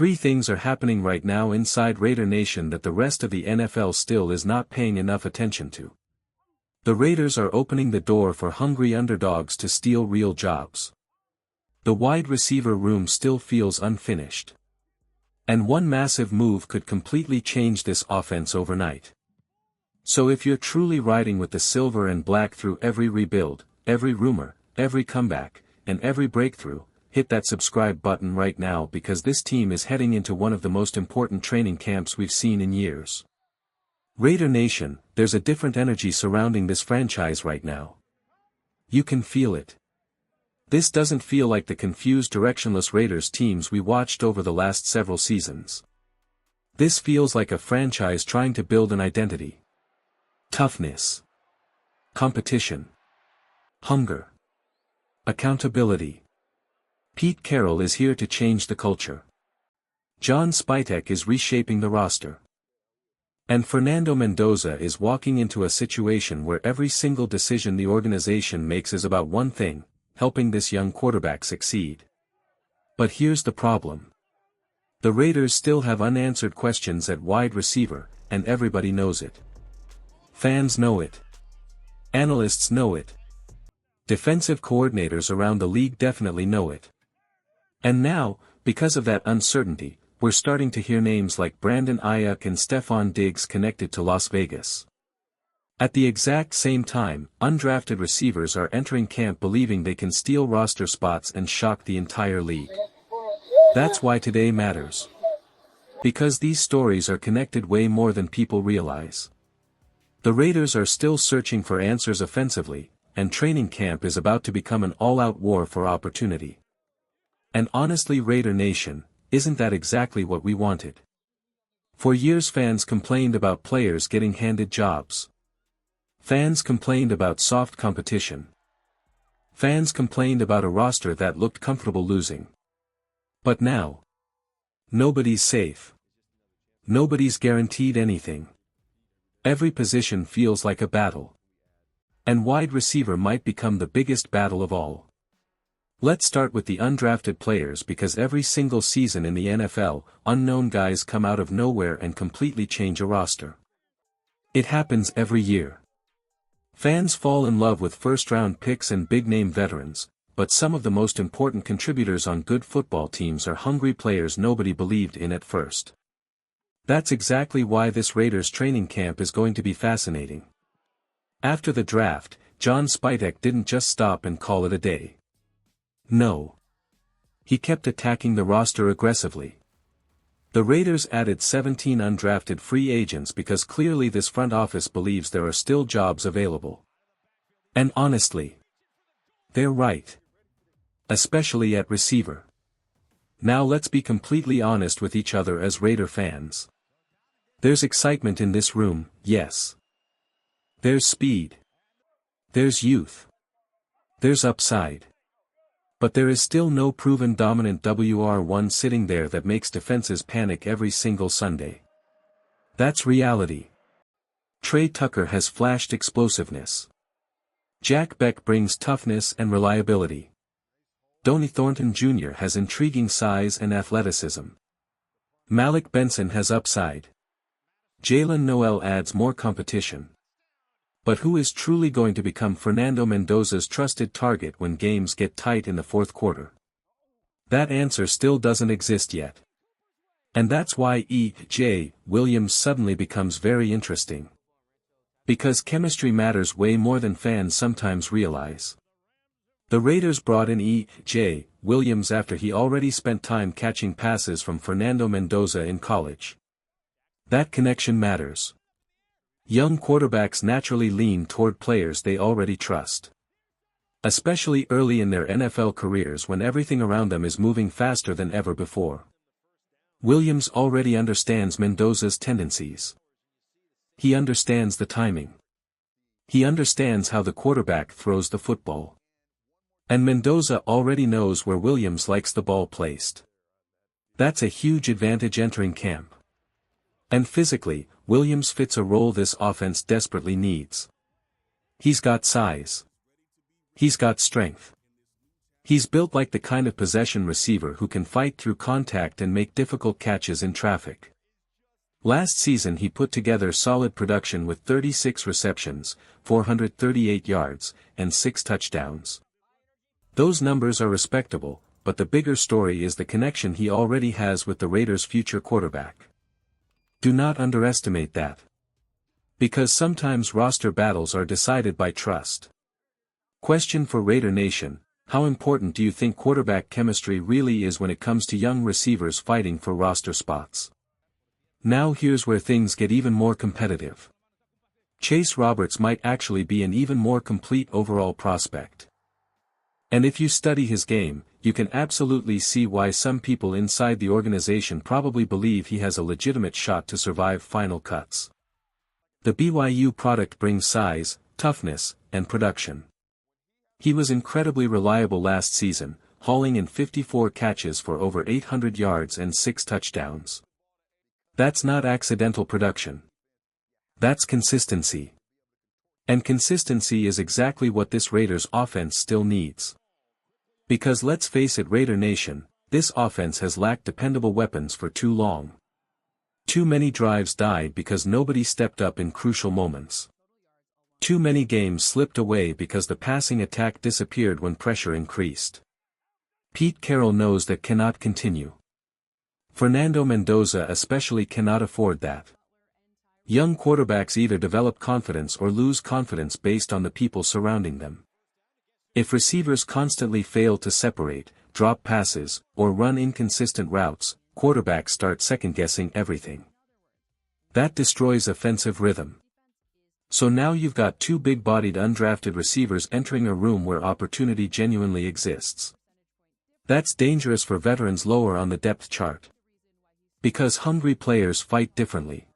Three things are happening right now inside Raider Nation that the rest of the NFL still is not paying enough attention to. The Raiders are opening the door for hungry underdogs to steal real jobs. The wide receiver room still feels unfinished. And one massive move could completely change this offense overnight. So if you're truly riding with the silver and black through every rebuild, every rumor, every comeback, and every breakthrough, hit that subscribe button right now because this team is heading into one of the most important training camps we've seen in years. Raider Nation, there's a different energy surrounding this franchise right now. You can feel it. This doesn't feel like the confused directionless Raiders teams we watched over the last several seasons. This feels like a franchise trying to build an identity. Toughness. Competition. Hunger. Accountability. Pete Carroll is here to change the culture. John Spytek is reshaping the roster. And Fernando Mendoza is walking into a situation where every single decision the organization makes is about one thing: helping this young quarterback succeed. But here's the problem. The Raiders still have unanswered questions at wide receiver, and everybody knows it. Fans know it. Analysts know it. Defensive coordinators around the league definitely know it. And now, because of that uncertainty, we're starting to hear names like Brandon Aiyuk and Stefon Diggs connected to Las Vegas. At the exact same time, undrafted receivers are entering camp believing they can steal roster spots and shock the entire league. That's why today matters. Because these stories are connected way more than people realize. The Raiders are still searching for answers offensively, and training camp is about to become an all-out war for opportunity. And honestly, Raider Nation, isn't that exactly what we wanted? For years fans complained about players getting handed jobs. Fans complained about soft competition. Fans complained about a roster that looked comfortable losing. But now, nobody's safe. Nobody's guaranteed anything. Every position feels like a battle. And wide receiver might become the biggest battle of all. Let's start with the undrafted players because every single season in the NFL, unknown guys come out of nowhere and completely change a roster. It happens every year. Fans fall in love with first-round picks and big-name veterans, but some of the most important contributors on good football teams are hungry players nobody believed in at first. That's exactly why this Raiders training camp is going to be fascinating. After the draft, John Spytek didn't just stop and call it a day. No. He kept attacking the roster aggressively. The Raiders added 17 undrafted free agents because clearly this front office believes there are still jobs available. And honestly, they're right. Especially at receiver. Now let's be completely honest with each other as Raider fans. There's excitement in this room, yes. There's speed. There's youth. There's upside. But there is still no proven dominant WR1 sitting there that makes defenses panic every single Sunday. That's reality. Trey Tucker has flashed explosiveness. Jack Beck brings toughness and reliability. Donnie Thornton Jr. has intriguing size and athleticism. Malik Benson has upside. Jalen Noel adds more competition. But who is truly going to become Fernando Mendoza's trusted target when games get tight in the fourth quarter? That answer still doesn't exist yet. And that's why E.J. Williams suddenly becomes very interesting. Because chemistry matters way more than fans sometimes realize. The Raiders brought in E.J. Williams after he already spent time catching passes from Fernando Mendoza in college. That connection matters. Young quarterbacks naturally lean toward players they already trust. Especially early in their NFL careers when everything around them is moving faster than ever before. Williams already understands Mendoza's tendencies. He understands the timing. He understands how the quarterback throws the football. And Mendoza already knows where Williams likes the ball placed. That's a huge advantage entering camp. And physically, Williams fits a role this offense desperately needs. He's got size. He's got strength. He's built like the kind of possession receiver who can fight through contact and make difficult catches in traffic. Last season he put together solid production with 36 receptions, 438 yards, and 6 touchdowns. Those numbers are respectable, but the bigger story is the connection he already has with the Raiders' future quarterback. Do not underestimate that. Because sometimes roster battles are decided by trust. Question for Raider Nation: how important do you think quarterback chemistry really is when it comes to young receivers fighting for roster spots? Now here's where things get even more competitive. Chase Roberts might actually be an even more complete overall prospect. And if you study his game, you can absolutely see why some people inside the organization probably believe he has a legitimate shot to survive final cuts. The BYU product brings size, toughness, and production. He was incredibly reliable last season, hauling in 54 catches for over 800 yards and 6 touchdowns. That's not accidental production. That's consistency. And consistency is exactly what this Raiders offense still needs. Because let's face it, Raider Nation, this offense has lacked dependable weapons for too long. Too many drives died because nobody stepped up in crucial moments. Too many games slipped away because the passing attack disappeared when pressure increased. Pete Carroll knows that cannot continue. Fernando Mendoza especially cannot afford that. Young quarterbacks either develop confidence or lose confidence based on the people surrounding them. If receivers constantly fail to separate, drop passes, or run inconsistent routes, quarterbacks start second-guessing everything. That destroys offensive rhythm. So now you've got two big-bodied undrafted receivers entering a room where opportunity genuinely exists. That's dangerous for veterans lower on the depth chart. Because hungry players fight differently.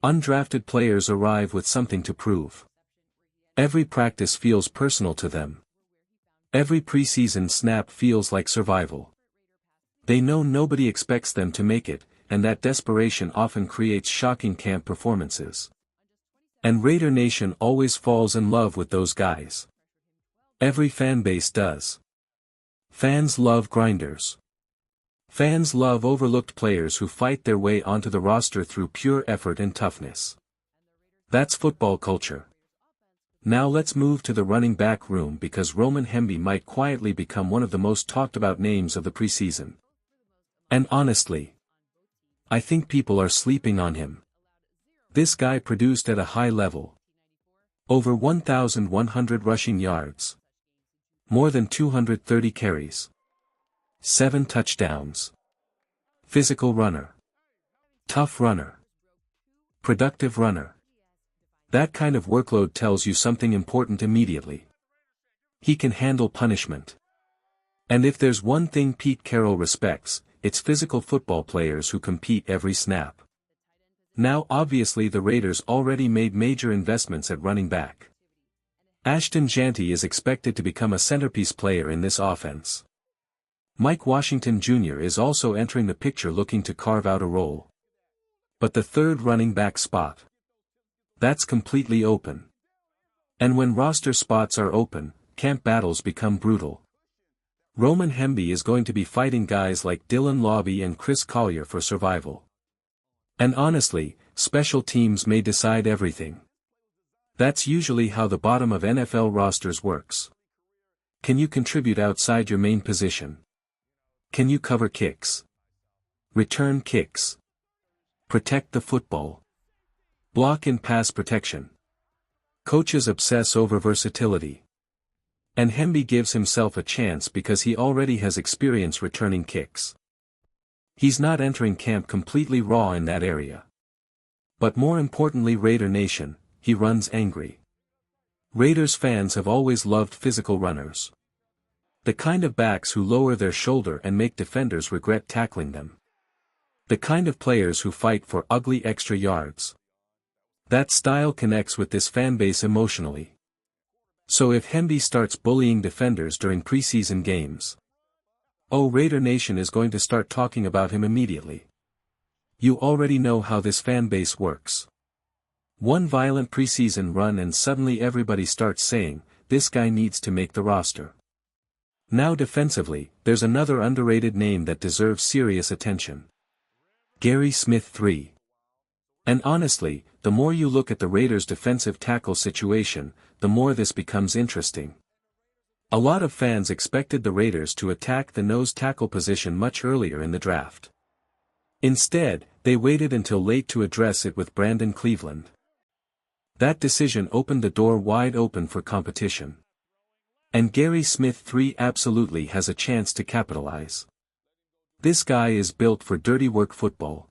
Undrafted players arrive with something to prove. Every practice feels personal to them. Every preseason snap feels like survival. They know nobody expects them to make it, and that desperation often creates shocking camp performances. And Raider Nation always falls in love with those guys. Every fan base does. Fans love grinders. Fans love overlooked players who fight their way onto the roster through pure effort and toughness. That's football culture. Now let's move to the running back room because Roman Hemby might quietly become one of the most talked about names of the preseason. And honestly, I think people are sleeping on him. This guy produced at a high level. Over 1,100 rushing yards. More than 230 carries. 7 touchdowns. Physical runner. Tough runner. Productive runner. That kind of workload tells you something important immediately. He can handle punishment. And if there's one thing Pete Carroll respects, it's physical football players who compete every snap. Now obviously the Raiders already made major investments at running back. Ashton Jeanty is expected to become a centerpiece player in this offense. Mike Washington Jr. is also entering the picture looking to carve out a role. But the third running back spot, that's completely open. And when roster spots are open, camp battles become brutal. Roman Hemby is going to be fighting guys like Dylan Lobby and Chris Collier for survival. And honestly, special teams may decide everything. That's usually how the bottom of NFL rosters works. Can you contribute outside your main position? Can you cover kicks? Return kicks? Protect the football? Block in pass protection? Coaches obsess over versatility. And Hemby gives himself a chance because he already has experience returning kicks. He's not entering camp completely raw in that area. But more importantly, Raider Nation, he runs angry. Raiders fans have always loved physical runners. The kind of backs who lower their shoulder and make defenders regret tackling them. The kind of players who fight for ugly extra yards. That style connects with this fanbase emotionally. So if Hemby starts bullying defenders during preseason games, oh, Raider Nation is going to start talking about him immediately. You already know how this fanbase works. One violent preseason run and suddenly everybody starts saying, this guy needs to make the roster. Now defensively, there's another underrated name that deserves serious attention. Gary Smith III. And honestly, the more you look at the Raiders' defensive tackle situation, the more this becomes interesting. A lot of fans expected the Raiders to attack the nose tackle position much earlier in the draft. Instead, they waited until late to address it with Brandon Cleveland. That decision opened the door wide open for competition. And Gary Smith III absolutely has a chance to capitalize. This guy is built for dirty work football.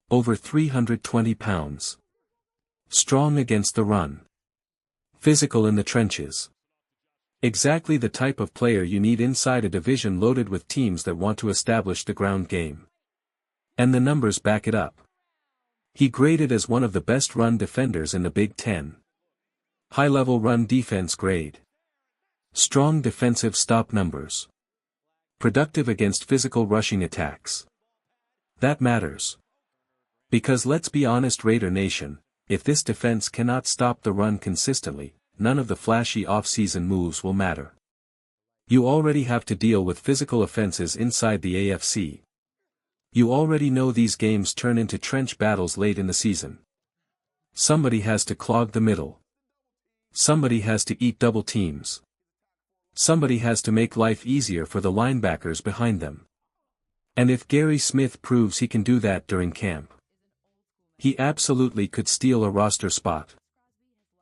Over 320 pounds. Strong against the run. Physical in the trenches. Exactly the type of player you need inside a division loaded with teams that want to establish the ground game. And the numbers back it up. He graded as one of the best run defenders in the Big Ten. High-level run defense grade. Strong defensive stop numbers. Productive against physical rushing attacks. That matters. Because let's be honest, Raider Nation, if this defense cannot stop the run consistently, none of the flashy off-season moves will matter. You already have to deal with physical offenses inside the AFC. You already know these games turn into trench battles late in the season. Somebody has to clog the middle. Somebody has to eat double teams. Somebody has to make life easier for the linebackers behind them. And if Gary Smith proves he can do that during camp, he absolutely could steal a roster spot.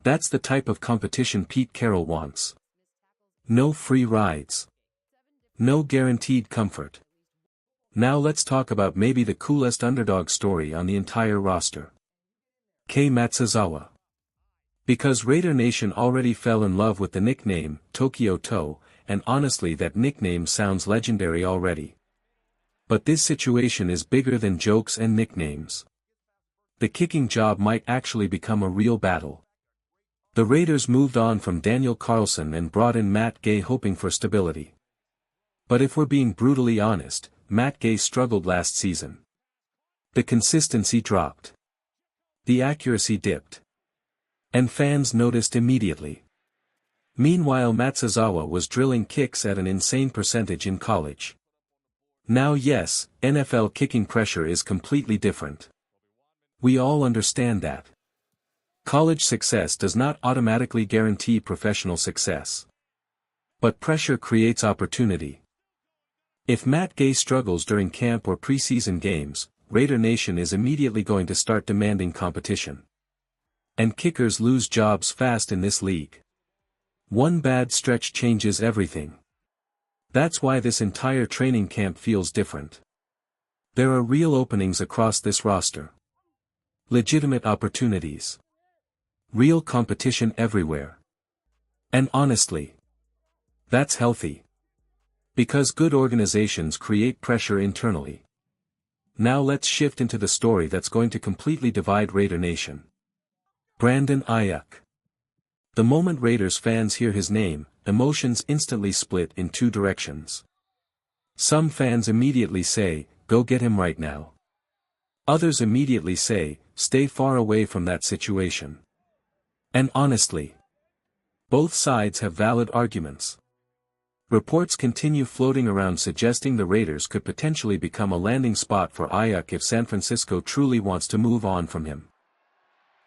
That's the type of competition Pete Carroll wants. No free rides. No guaranteed comfort. Now let's talk about maybe the coolest underdog story on the entire roster. Kei Matsuzawa. Because Raider Nation already fell in love with the nickname, Tokyo Toe, and honestly that nickname sounds legendary already. But this situation is bigger than jokes and nicknames. The kicking job might actually become a real battle. The Raiders moved on from Daniel Carlson and brought in Matt Gay hoping for stability. But if we're being brutally honest, Matt Gay struggled last season. The consistency dropped. The accuracy dipped. And fans noticed immediately. Meanwhile Matsuzawa was drilling kicks at an insane percentage in college. Now yes, NFL kicking pressure is completely different. We all understand that. College success does not automatically guarantee professional success. But pressure creates opportunity. If Matt Gay struggles during camp or preseason games, Raider Nation is immediately going to start demanding competition. And kickers lose jobs fast in this league. One bad stretch changes everything. That's why this entire training camp feels different. There are real openings across this roster. Legitimate opportunities. Real competition everywhere. And honestly, that's healthy. Because good organizations create pressure internally. Now let's shift into the story that's going to completely divide Raider Nation. Brandon Aiyuk. The moment Raiders fans hear his name, emotions instantly split in two directions. Some fans immediately say, go get him right now. Others immediately say, stay far away from that situation. And honestly, both sides have valid arguments. Reports continue floating around suggesting the Raiders could potentially become a landing spot for Aiyuk if San Francisco truly wants to move on from him.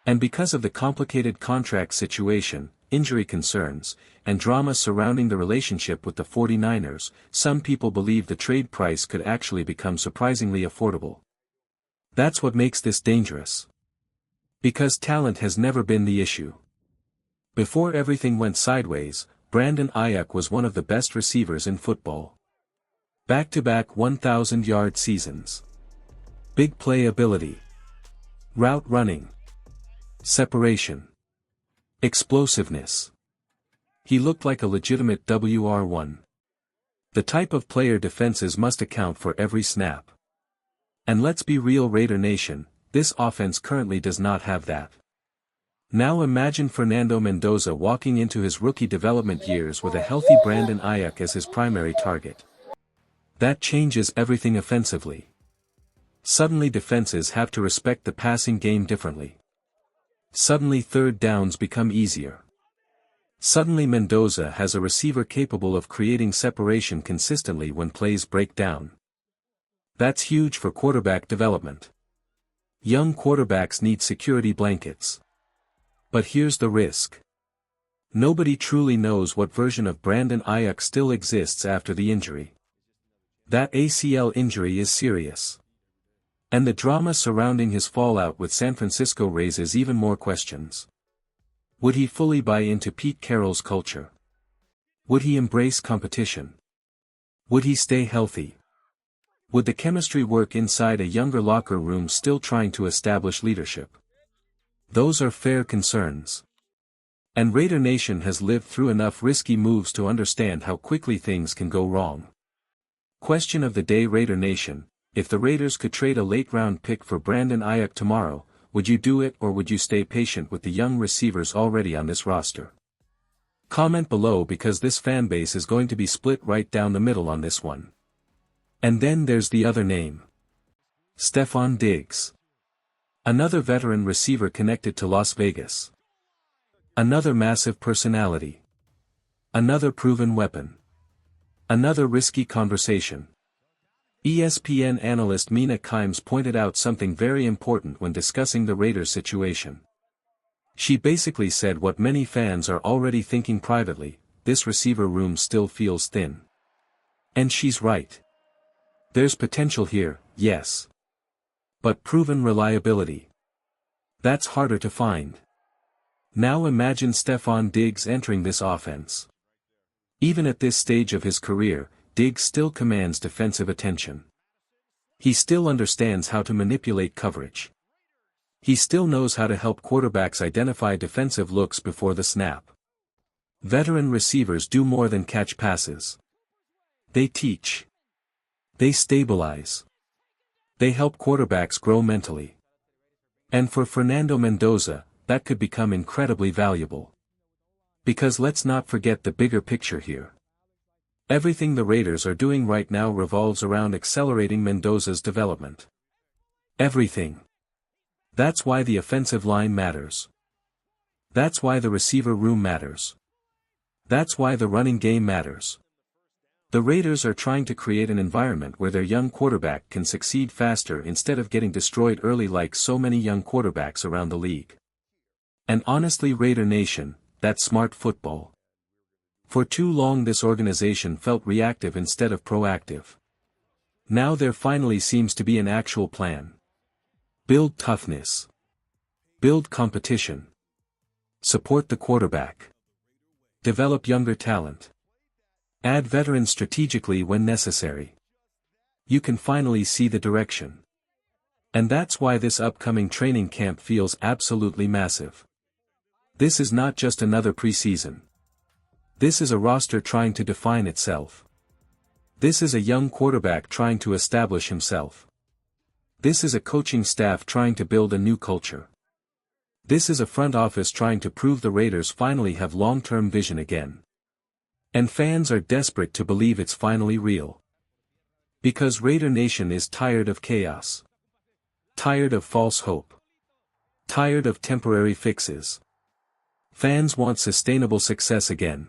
And because of the complicated contract situation, injury concerns, and drama surrounding the relationship with the 49ers, some people believe the trade price could actually become surprisingly affordable. That's what makes this dangerous. Because talent has never been the issue. Before everything went sideways, Brandon Aiyuk was one of the best receivers in football. Back-to-back 1,000-yard seasons. Big play ability. Route running. Separation. Explosiveness. He looked like a legitimate WR1. The type of player defenses must account for every snap. And let's be real, Raider Nation, this offense currently does not have that. Now imagine Fernando Mendoza walking into his rookie development years with a healthy Brandon Aiyuk as his primary target. That changes everything offensively. Suddenly defenses have to respect the passing game differently. Suddenly third downs become easier. Suddenly Mendoza has a receiver capable of creating separation consistently when plays break down. That's huge for quarterback development. Young quarterbacks need security blankets. But here's the risk. Nobody truly knows what version of Brandon Aiyuk still exists after the injury. That ACL injury is serious. And the drama surrounding his fallout with San Francisco raises even more questions. Would he fully buy into Pete Carroll's culture? Would he embrace competition? Would he stay healthy? Would the chemistry work inside a younger locker room still trying to establish leadership? Those are fair concerns. And Raider Nation has lived through enough risky moves to understand how quickly things can go wrong. Question of the day, Raider Nation: if the Raiders could trade a late-round pick for Brandon Aiyuk tomorrow, would you do it, or would you stay patient with the young receivers already on this roster? Comment below, because this fanbase is going to be split right down the middle on this one. And then there's the other name. Stefon Diggs. Another veteran receiver connected to Las Vegas. Another massive personality. Another proven weapon. Another risky conversation. ESPN analyst Mina Kimes pointed out something very important when discussing the Raiders situation. She basically said what many fans are already thinking privately: this receiver room still feels thin. And she's right. There's potential here, yes. But proven reliability. That's harder to find. Now imagine Stefon Diggs entering this offense. Even at this stage of his career, Diggs still commands defensive attention. He still understands how to manipulate coverage. He still knows how to help quarterbacks identify defensive looks before the snap. Veteran receivers do more than catch passes. They teach. They stabilize. They help quarterbacks grow mentally. And for Fernando Mendoza, that could become incredibly valuable. Because let's not forget the bigger picture here. Everything the Raiders are doing right now revolves around accelerating Mendoza's development. Everything. That's why the offensive line matters. That's why the receiver room matters. That's why the running game matters. The Raiders are trying to create an environment where their young quarterback can succeed faster instead of getting destroyed early like so many young quarterbacks around the league. And honestly, Raider Nation, that's smart football. For too long this organization felt reactive instead of proactive. Now there finally seems to be an actual plan. Build toughness. Build competition. Support the quarterback. Develop younger talent. Add veterans strategically when necessary. You can finally see the direction. And that's why this upcoming training camp feels absolutely massive. This is not just another preseason. This is a roster trying to define itself. This is a young quarterback trying to establish himself. This is a coaching staff trying to build a new culture. This is a front office trying to prove the Raiders finally have long-term vision again. And fans are desperate to believe it's finally real. Because Raider Nation is tired of chaos. Tired of false hope. Tired of temporary fixes. Fans want sustainable success again.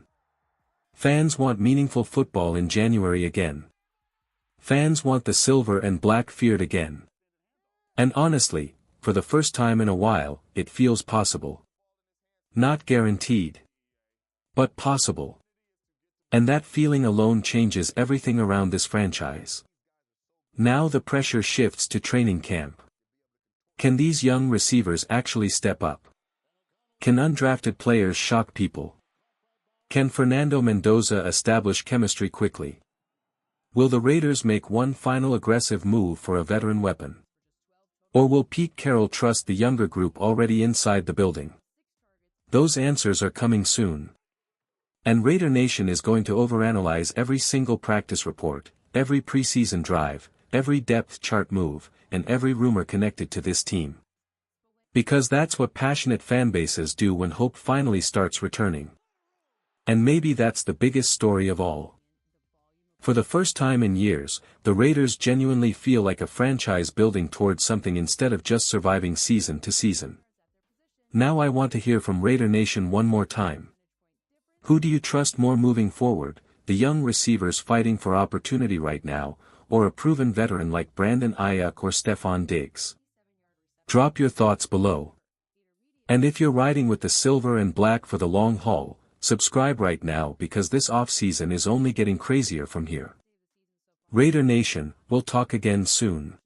Fans want meaningful football in January again. Fans want the silver and black feared again. And honestly, for the first time in a while, it feels possible. Not guaranteed. But possible. And that feeling alone changes everything around this franchise. Now the pressure shifts to training camp. Can these young receivers actually step up? Can undrafted players shock people? Can Fernando Mendoza establish chemistry quickly? Will the Raiders make one final aggressive move for a veteran weapon? Or will Pete Carroll trust the younger group already inside the building? Those answers are coming soon. And Raider Nation is going to overanalyze every single practice report, every preseason drive, every depth chart move, and every rumor connected to this team. Because that's what passionate fanbases do when hope finally starts returning. And maybe that's the biggest story of all. For the first time in years, the Raiders genuinely feel like a franchise building towards something instead of just surviving season to season. Now I want to hear from Raider Nation one more time. Who do you trust more moving forward, the young receivers fighting for opportunity right now, or a proven veteran like Brandon Aiyuk or Stefon Diggs? Drop your thoughts below. And if you're riding with the silver and black for the long haul, subscribe right now because this offseason is only getting crazier from here. Raider Nation, we'll talk again soon.